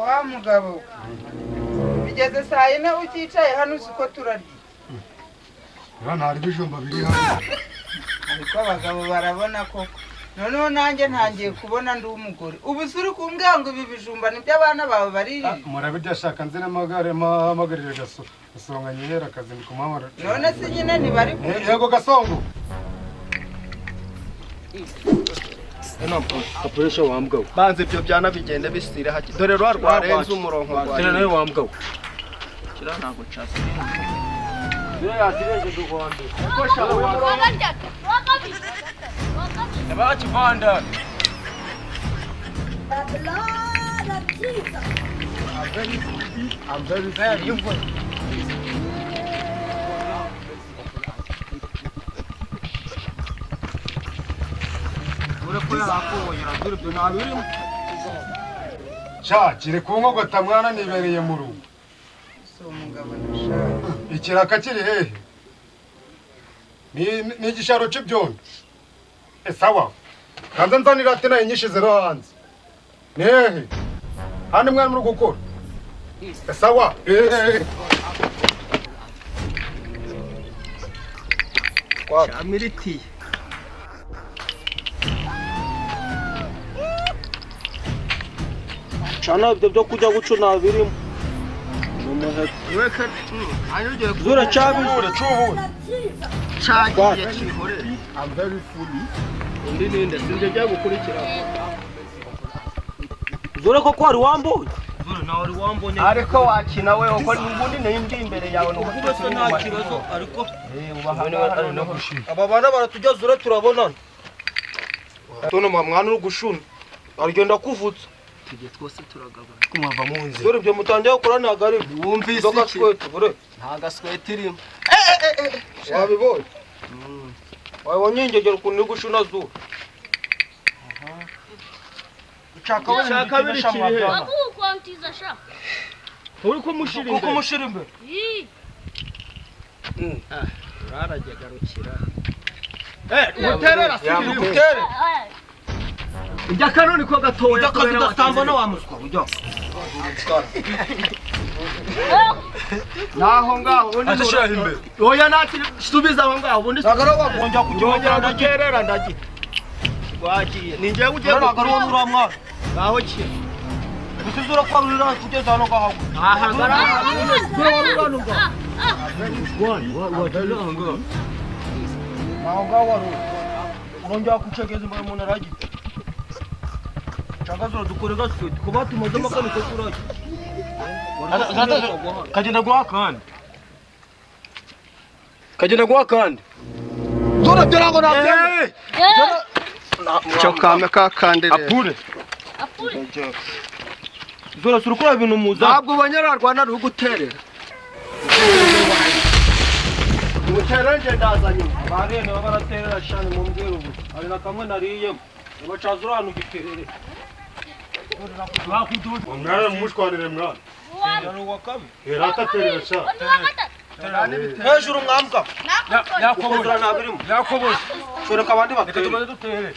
Wa mugabo bigeze saa yine uticaye hano uko turarya hari ibijumba biri hano ariko abagabo barabona koko noneho nanjye ntangiye kubona ndi umugore ubu suri kumbwira ngo ibi bijumba nibyo abana bawe baririye murabirya shaka nzi n'amagarire gasonga nyihera akazi ndi kumamara none se nyine ntibari yego gasongo kapuresha wambwa banze ibyo byana bigende bisire haki dore rwarenze umurongo rwa tena nawe wambwa kira ntago cyase dore yasirenze dukwande kosha abakivanda I'm very sorry. Kire kunkogota mwana nibereye mu rugo. so umugabo ndashaka Ikiraka kiri hehe? Ni igisharo c'ibyondo. Sawa. Kanza nzanira ati nayo nyinshi zero hanze. Ni hehe? Hano mwana muri gukora. Sawa. kwa militi chana ibyo byo kujya gucuna birimo weka ayogeye zura cyabizura cyagiye kihore I'm very fully. undi ninde sinje jya gukurikira zura ko kwari wambuye zura nawe uri wambonye ariko wakina we uko n'ubundi ndi imbere yawe no ubwo nta kibazo ariko ubahana no gushima aba bana baratujya zura turabonana tono mwana uri gushuna arigenda kuvutsa tujye twose turagabana kumava mu nzi zura ibyo mutangiye gukora ntago ari wumvise iki bure nta gaswete irimo wabibonye wabonye ingegero ukuntu uri gushuna zura ushaka we Ushaka biri kiri he? kwantiza sha uri kumushira kuko umushira imbere urarajya garukira muterera yamwe gutere ujya kanoni ko gatoya ujya kazi gasambana wa muswa ujya naho ngaho ubundi atashira imbere oya nati subiza aho ngaho ubundi nagara wagonja kujongera kujongera ndagerera ndagiye wagiye ninjye ugiye nagara wo muri amwa ngaho ki usizura kwa rurira kugeza hano gahago aha ngara naho ngaho wari urongera kucegeza imbere umuntu aragiye cyangwa zura dukore gaswete kuba tumaze amakani ko turage kagenda guha kandi zura byo ntabwo nabyemeye cyo kame kakande apure zura sura ukora ibintu muza ntabwo abanyarwanda ari guterera ubuterenge ndazanye barene baraterera shani mu mbwira ubu ari na kamwe nariyemo bacaza urana ugiterere Umwana mumushwanire mwana. yari uwa kabiri Erataterera sha. hejuru mwambwa yakobora ntabirimo yakobora shoreka abandi batere dutere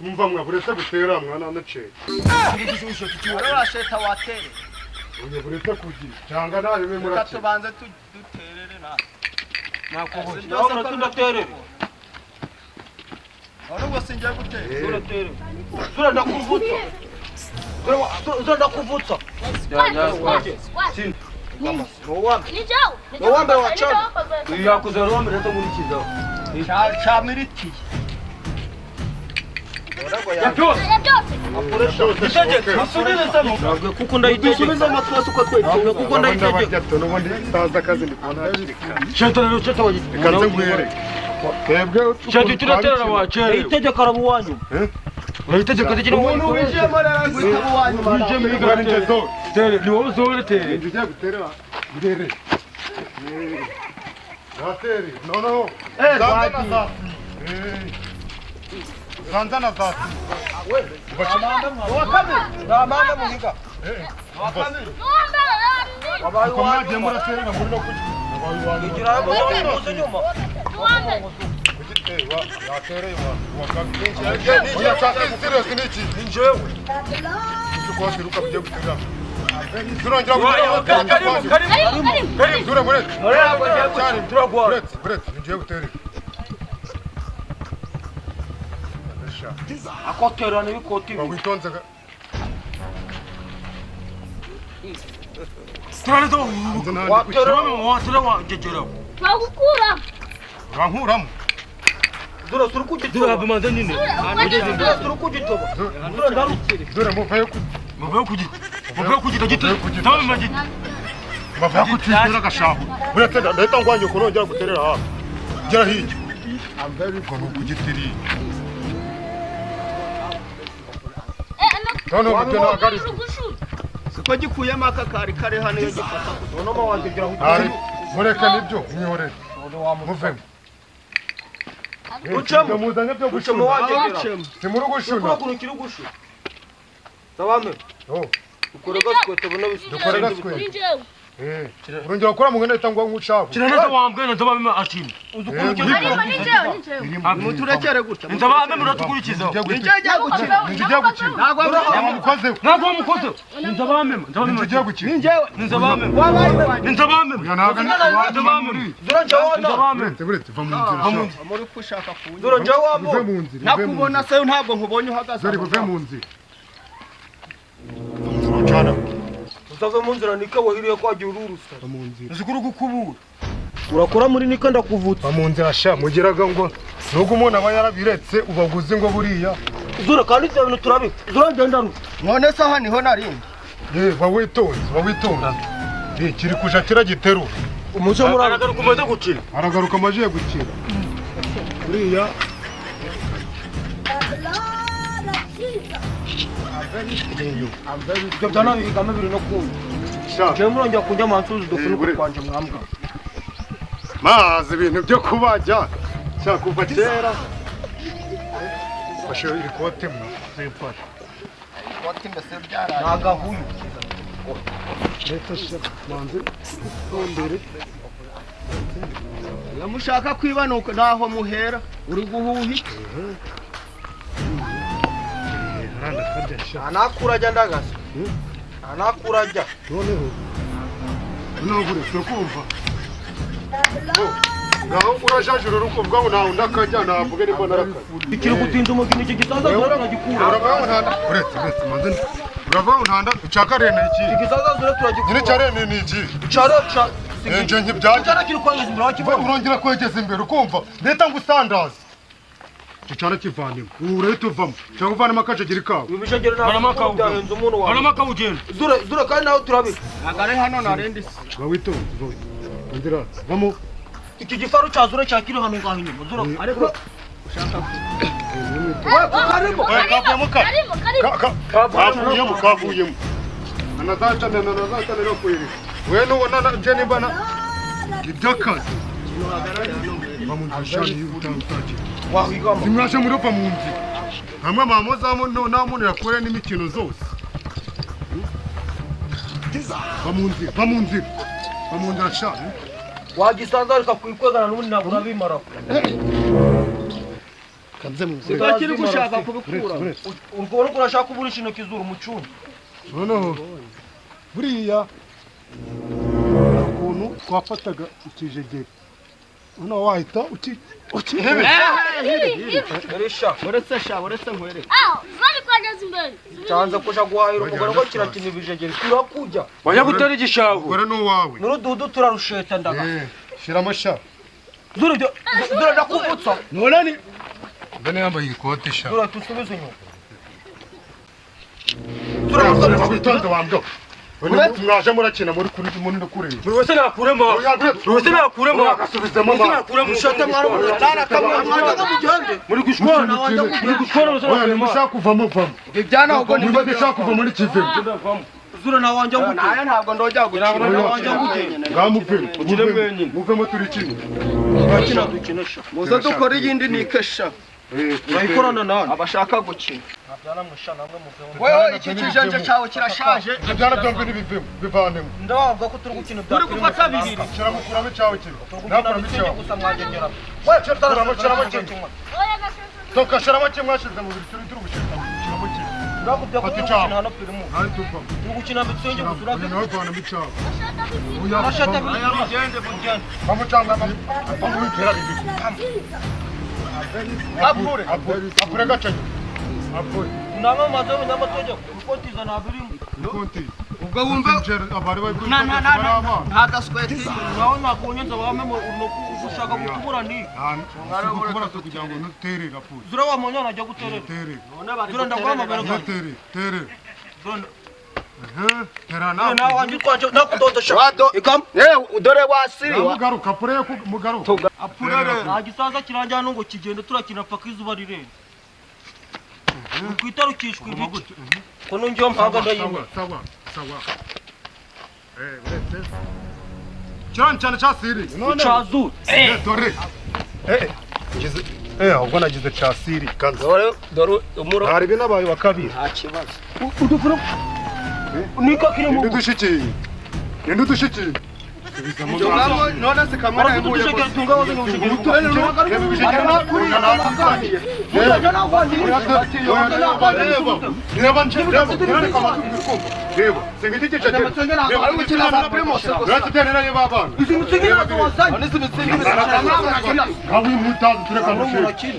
Mumva mwa buretse gutera mwana nace. urasheta watere Uye buretse kugira. Cyanga nayo me murace. tubanze duterere na nakobora naho tundatere ahubwo sinjya gutera turatere zura ndakuvutsa zura ndakuvutsa niwambe wachana yakuze rombe rero nkurikizaho cha militi kuko ndayitegeka amatwasi uko twese kuko ndayitegeka N'ubundi staza akazi ndi kubona hakirika. cyeto rero cyeto Reka nze ngwere. Twebwe cyeto turaterera wacere itegeka arabu wanyu urayitegeka tekira umuntu wijemo rero guhita uwanyuma wijemo Igana ingezo. tere ni wowe uzore tere Inzu ijya guterera. Ngere. Ratere. No. wagiye. Zanzana za. namanda muhiga Uko mwagiye muraterera muri no kugira. igira muze nyuma Muhammed. yatereye wa kabiri oya cyaka serious niki ninjewe ukwakiruka byo guterera turongera Karim. dure mure turagwa Brett ninjewe guterera akoterana ibikoti witonze turaleto watera wangegera Bagukura. rankuramo dura suru kugitoba bimanze nyine dura suru kugitoba dura ndarukire dure muvayo kugita gito tawe magita bava kutira gashaho uretse ndahita ngwanye kurongera guterera hafi gera hirya ngo kugitiri none ubyo nagari siko gikuyemo akakari kare hano yo gifata none wangegera ari mureke nibyo mwihorere muvemo ucamo muzanye byo ucamo wangegera simuri gushuna kunukira gushu tabame ukore gaswete bona bisi dukore gaswete urongera gukora mu ngene tangwa nk'ushaka kiranaza wambwena tabame akini muturekere gutya tabame muratugurikiza ninjye gukina ntabwo mukoze tabame ninjye gukina tabame ya naga dura njawona burete va mu nzira muri kushaka kunyura dura njawabo uve mu nzira nakubona se ntabwo nkubonye uhagaze zari buve mu nzira cyana uzave mu nzira nika wahiriye kwagira ururusa mu nzira uzikuru gukubura urakora muri nika ndakuvutsa mu nzira sha mugiraga ngo nuko umuntu aba yarabiretse ubaguze ngo buriya zura kandi ibyo bintu turabika zura ngenda ruta none se aha niho narindi wawitonze kiri kuja kiragiterura umuco muragaruka umaze gukina aragaruka amajiye gukina buriya ibyo byanabikamo biri no kumva jewe murongera kujya mansuzi dufunuka twanje mwambwa mazi ibintu byo kubajya shaka kuva kera fashe iri kote mwa zifashe kote mbese byaraye nagahuyu leta shaka manzi tondere yamushaka kwibanuka naho muhera uri guhuhi aranda kadya sha anakurajya ndagasa anakurajya noneho unagure kumva ngaho urajajura urukumva ngo nawe ndakajya navuge nimba narakaje ikiri gutinda umugini iki gisaza zura turagikura uravaho ntanda uretse manzi uravaho ntanda ucakarene iki igisaza zura turagikura nyine cyarene ni iki cara nje nkibyaje cara kiri kwangeza imbere wakivuga urongera kwegeza imbere ukumva leta ngusandaza cyara kivanimo urete uvamo cyangwa uvanemo akajagiri kawe ibishagero ntabwo byahenze umuntu wawe Arama kawugenda. zura kandi nawe turabika Agare hano narindi. bawitonze ndira vamo iki gifaru cyazura cyakiri hano ngaho inyuma zura ariko Ushaka karimo kavuyemo anazaca rero kweri we nubona je nimbana ibyakazi bamunzashani utantaki wahigama simwashe muri va mu nzi hamwe mamozamo namunira kure n'imikino zose bamunzira shani wagisanzarika kwikwegana n'ubundi ntabwo urabimara Sikakiri gushaka kubikura. urwo urashaka kuburisha intoki zura umucundi noneho buriya ukuntu twafataga ikijegeri noneho wahita eresha Uretse nkwere. cyanze kuja guhahira umugore ngo kirakina ibijegeri turakujya wajya gutera igishago gore n'uwawe n'urududu turarusheta ndaga shiramo sha zura ndakuvutsa none ni ndane yambaye ikote sha zura tusubize inyuma witonze wambwa mwaje murakina muri kuri buri wese nakuremo agasubizemo mushate mwana muri gushwana mushaka kuvamo vamo Ibyana ahubwo niba dushaka kuva muri kivemo zura na wanje ngute Naya ntabwo ndojya gukina. muvemo turi kimwe bakina dukinesha Muze dukora iyindi nikesha. Urayikorana nani? abashaka gukina Nabyana mwisha namwe muveho. wewe iki kijenje cyawe kirashaje ibyana byombi n'ibivemo bivanemo Ndavuga ko turi gukina turi gufata bibiri kiramukuramo icyawe kimwe nakuramo icyawe gusa mwagegera. kuramo kiramo kimwe Oya nashoze. tokashiramo kimwe mwashize mu biri turi gushyira kiramo kimwe Ndakubwira ko Fata turi icyawe. gukina hano pirimu. ari tuvamo Turi gukina mitsingi gusa uyu urake. nawe vanamo icyawe Urashaka Oya, bibiri mugende mugende. bamucanga bamubitera bibiri apure gacenye apure Nama mazo n'amategeko. Ukotiza nabirimo. konti ubwo wumve abari bari kuri nta gasweti Nawe nakunyeza bame mu ushaka gutubura ni. kubura kugira ngo nutere raporo Zura wa munyana ajya guterera. tere Zura ndaguhamagara ko. tere Zura tera nawe wanjye twaje nakudodosha. ikam dore wasiriwa mugaruka apure mugaruka apurere Nta gisaza kiranjyana ngo kigende turakina paka izuba rirenze. Kwitarukishwa ibiki. Ko nungiye mpaga ndayimwe. sawa uretse cyane cyane cyasiri Chazu. dore ngize ahubwo nagize cyasiri kanze dore umuro hari binabaye wa kabiri nta kibazo Udufuro. Nika kiri mu. Ninde udushikiye tungamo none se kamera yaguye Udushegere tunga wazo n'ushegere.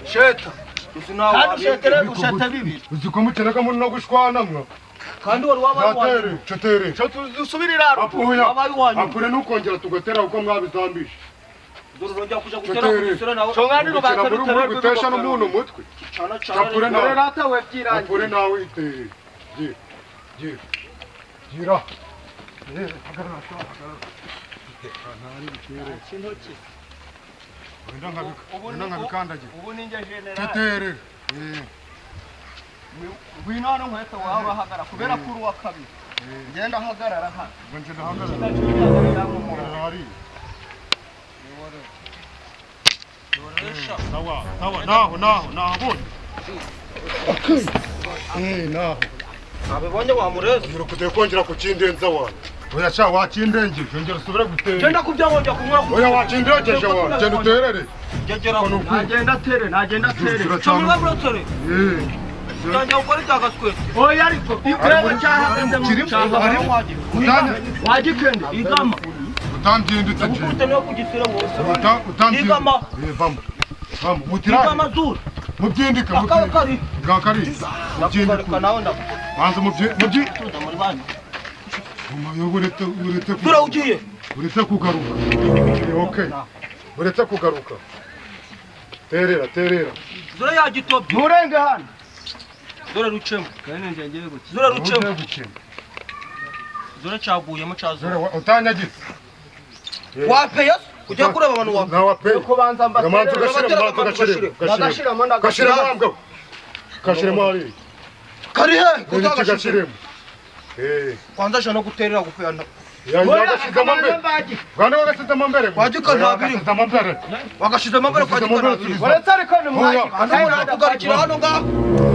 sheta gusheta bibi uzikomukeneka muri no gushwanamwa Kandi wari wabaye chotere dusubirira apoya wabaye wanyu. apure nukongera tugatera uko mwabizambisha Durujya kuja gutera kugisura nawe. chongani rubatse rutere gutesha n'umuntu umutwe Cana Apure cana. nawe rata we byirangiye apure nawe itere gira wenda nkabikandagira ubu ninjye general tetere ngwino hano nkweto wawe urahagara kubera ko uri uwa kabiri ngenda ahagarara hano ngo nje ndahagarara hari sawa naho nabonye naho Abibonye wamureze. ngiro kuteye kongera kukindenza wana oya cha wakindengeje ngero subira gutera Genda kubyangojya kunywa. oya wakindengeje wana genda uterere Gegera. nagenda tere Cyangwa burotore. Cyangwa ukora cyagaskwe. oya ariko ikureba cyahagaze mu cyangwa wagikende Igama. utandinditse Ukute no kugisira mu. utandinditse Igama. vamo mutirane Igama zuru. mubyindika Akakari. gakari Nakugarika nawe ndakuza. banza mubyi Muri banyu. uretse Dura ugiye. uretse kugaruka okay uretse kugaruka terera Dura yagitobye. nturenge hano Dura rucemo. kandi nje ngiye gukina Dura rucemo. ugiye gukina Dura cyaguyemo dore cyazo. utanyagitse Wapeya kujya kureba abantu wape. nawe pe kubanza gamanza mbatere gashiremo gashiremo hari Kari he iki kutagashire. gashiremo Kwanza shano guterera gupenda. yagashizemo mbere bwana wagasizemo mbere Wagika ntabiri. wagasizemo mbere Wagashizemo mbere kwa Wagashizemo mbere gikara. uretse ariko ni Oya. Kugarikira hano nga.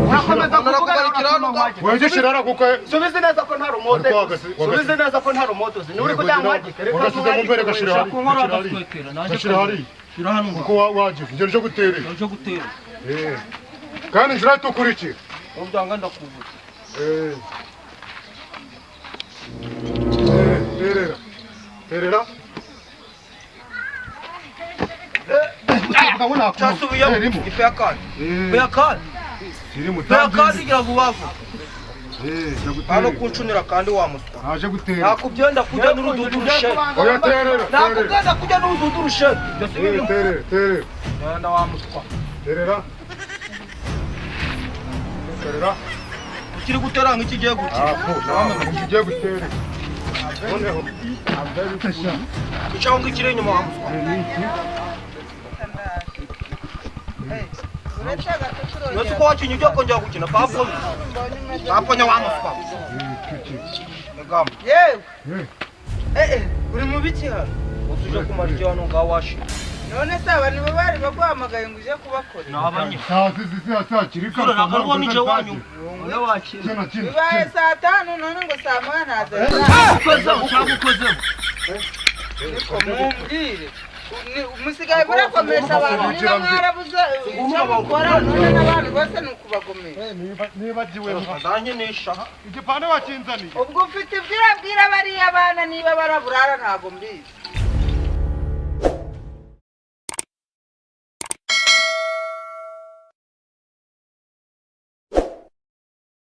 urakomeza kugarikira hano wegishirara kuko subize neza ko nta remote Ariko wagasi- subize neza ko nta remote uzi uri kujya mwagike reka wagasizemo mbere gashira hari Kunkora agaswetera. Naje gashira hari Shira hano kuko nga. wagize ngero cyo guterera Naje gutera. kandi nzira tukurikira Ubyanga ndakuvuga. terera Cyasubiye ife ya kane. Ife ya kane. iri Ife ya kane mutangizi igira vuba vuba. Hano kuncunira kandi wamuswa. aje gutera Nakubyenda kujya n'urududu rushe. oya terera Nakubyenda kujya n'urududu rushe. terera Nda wamuswa. terera Ukiri gutera nk'iki giye gutya. ugiye gutera noneho Icyaho ngikire inyuma wamuswa. Nasi ko wakinye ujya kongera gukina kaponya. Kaponya wamuswa. Egama. yewe uri mu biki hano Usuje kumara iki hano ngaho washira. none se aba nibo bari baguhamagaye ngo uje kubakorera nabanye hakiri sura nakarwa nije wanyu oya wakina bibaye saa 5 none ngo saa 1 ntaza ukozeho cyangwa ukozeho niko mumbwire musigaye murakomesha abantu niba mwarabuze icyo mukora none n'abantu bose ni ukubagomesha nibagiwe azankenesha igipande wakinzaniye ubwo ufite ibyo urabwira bariya bana niba baraburara ntago mbizi